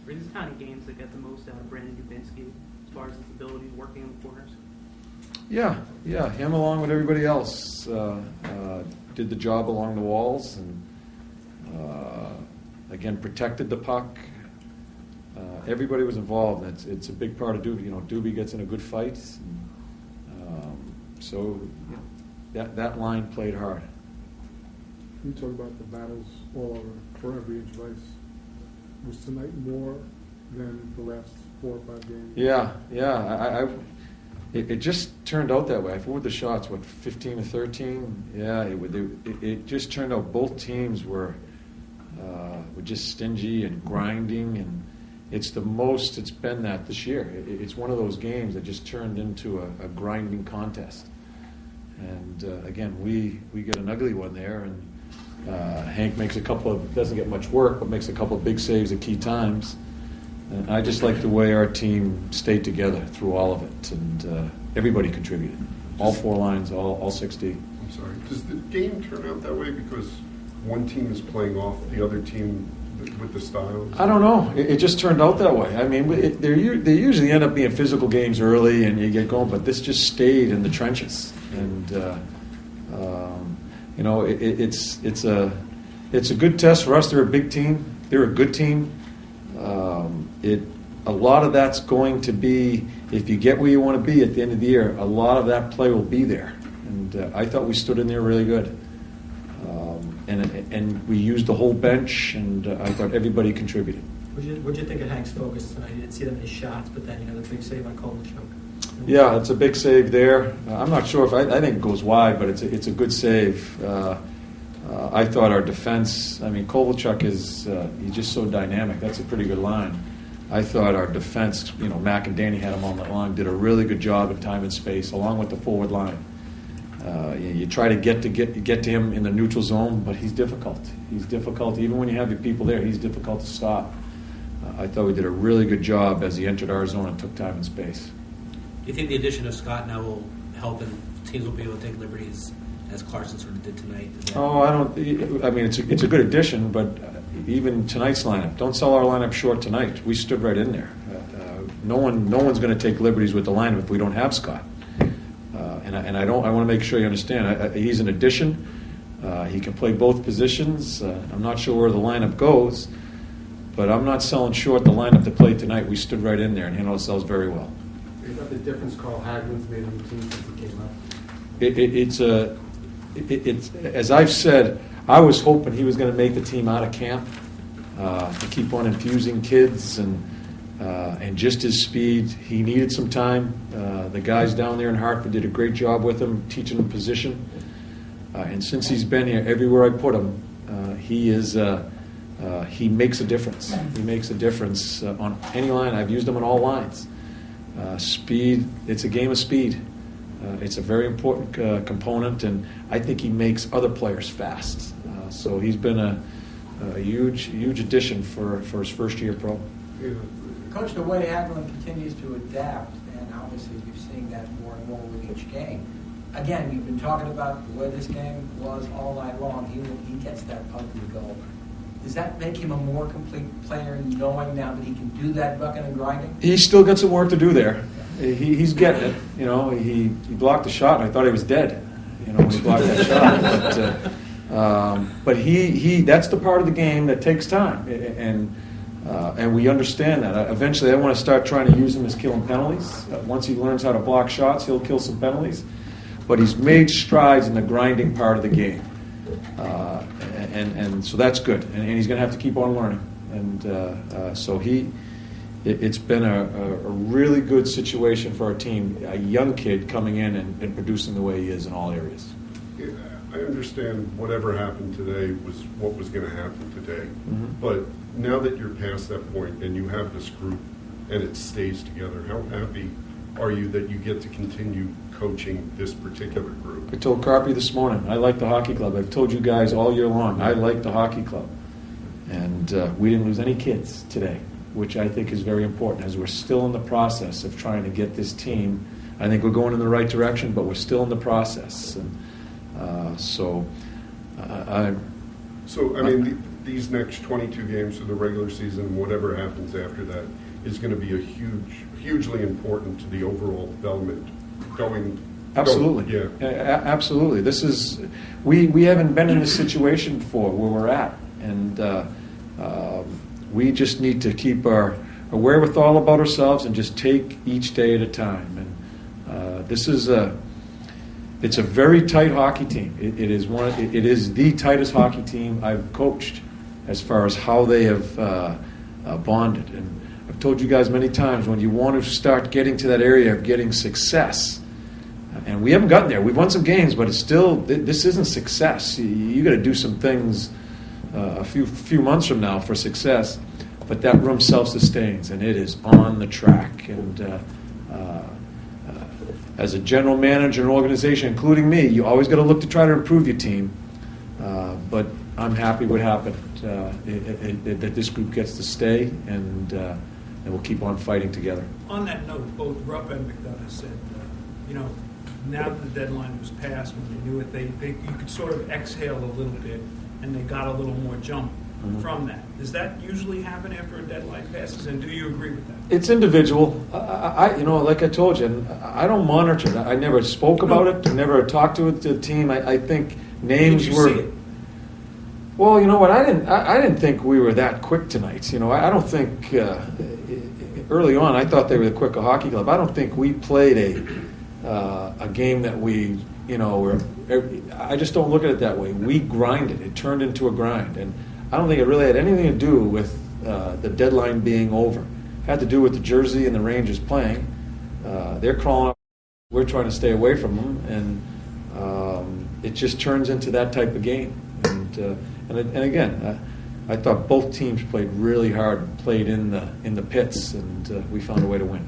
Are these kind of games that get the most out of Brandon Dubinsky as far as his ability working in the corners? Yeah, him along with everybody else did the job along the walls and again protected the puck. Everybody was involved. It's a big part of Doobie. Doobie gets in a good fight, so that line played hard. You talk about the battles all over for every inch of ice. Was tonight more than the last 4 or 5 games? Yeah. It just turned out that way. I forward the shots, 15 to 13? Yeah, it just turned out both teams were just stingy and grinding, and it's the most it's been that this year. It's one of those games that just turned into a grinding contest. And again, we get an ugly one there, and Hank makes doesn't get much work, but makes a couple of big saves at key times. And I just like the way our team stayed together through all of it, and everybody contributed. All 4 lines, all 60. I'm sorry. Does the game turn out that way because one team is playing off the other team with the styles? I don't know. It just turned out that way. I mean, they usually end up being physical games early, and you get going, but this just stayed in the trenches. And it's a good test for us. They're a big team. They're a good team. A lot of that's going to be, if you get where you want to be at the end of the year, a lot of that play will be there. And I thought we stood in there really good. And we used the whole bench, and I thought everybody contributed. What did you think of Hank's focus tonight? You didn't see that many shots, but then the big save on Kovalchuk. Yeah, it's a big save there. I'm not sure if I think it goes wide, but it's a good save. I thought our defense. Kovalchuk is he's just so dynamic. That's a pretty good line. I thought our defense. Mac and Danny had him on that line. Did a really good job in time and space, along with the forward line. You try to get to him in the neutral zone, but he's difficult. He's difficult even when you have your people there. He's difficult to stop. I thought we did a really good job as he entered our zone and took time and space. Do you think the addition of Scott now will help and teams will be able to take liberties as Clarkson sort of did tonight? I don't. It's a good addition, but even tonight's lineup, don't sell our lineup short tonight. We stood right in there. No one's going to take liberties with the lineup if we don't have Scott. I want to make sure you understand. He's an addition. He can play both positions. I'm not sure where the lineup goes, but I'm not selling short the lineup that played tonight. We stood right in there and handled ourselves very well. Is that the difference Carl Hagelman's made in the team since he came up? It's as I've said, I was hoping he was going to make the team out of camp to keep on infusing kids and just his speed. He needed some time. The guys down there in Hartford did a great job with him, teaching him position. And since he's been here, everywhere I put him, he makes a difference. He makes a difference on any line. I've used him on all lines. Speed, it's a game of speed. It's a very important component, and I think he makes other players fast. So he's been a huge addition for his first year pro. Coach, the way Hagelin continues to adapt, and obviously you're seeing that more and more with each game. Again, we've been talking about the way this game was all night long. He gets that ugly goal. Does that make him a more complete player, knowing now that he can do that bucking and grinding? He's still got some work to do there. He's getting it. He blocked the shot, and I thought he was dead. When he blocked that shot. But he that's the part of the game that takes time, and we understand that. Eventually, I want to start trying to use him as killing penalties. Once he learns how to block shots, he'll kill some penalties. But he's made strides in the grinding part of the game. And so that's good, and he's going to have to keep on learning. And so it's been a really good situation for our team. A young kid coming in and producing the way he is in all areas. Yeah, I understand whatever happened today was what was going to happen today. Mm-hmm. But now that you're past that point and you have this group and it stays together, how happy are you that you get to continue coaching this particular group? I told Carpy this morning, I like the hockey club. I've told you guys all year long, I like the hockey club. And we didn't lose any kids today, which I think is very important, as we're still in the process of trying to get this team. I think we're going in the right direction, but we're still in the process. And the these next 22 games of the regular season, and whatever happens after that, is going to be hugely important to the overall development going. Absolutely. Yeah. Absolutely. This is we haven't been in this situation before where we're at, and we just need to keep our wherewithal about ourselves and just take each day at a time. And it's a very tight hockey team. It is the tightest hockey team I've coached as far as how they have bonded. And I've told you guys many times, when you want to start getting to that area of getting success, and we haven't gotten there. We've won some games, but it's still, this isn't success. You got to do some things a few months from now for success. But that room self-sustains, and it is on the track. And as a general manager and organization, including me, you always got to look to try to improve your team. But I'm happy what happened, that this group gets to stay, and we'll keep on fighting together. On that note, both Rupp and McDonough said, now that the deadline was passed, when they knew it, you could sort of exhale a little bit, and they got a little more jump from that. Does that usually happen after a deadline passes, and do you agree with that? It's individual. I like I told you, I don't monitor it. I never spoke about it. I never talked to the team. I think names Did you were. see it? Well, you know what? I didn't think we were that quick tonight. I don't think early on I thought they were the quicker hockey club. I don't think we played a game that we I just don't look at it that way. We grinded. It turned into a grind, and I don't think it really had anything to do with the deadline being over. It had to do with the Jersey and the Rangers playing. They're crawling up. We're trying to stay away from them, and it just turns into that type of game. And again, I thought both teams played really hard, played in the pits, and we found a way to win.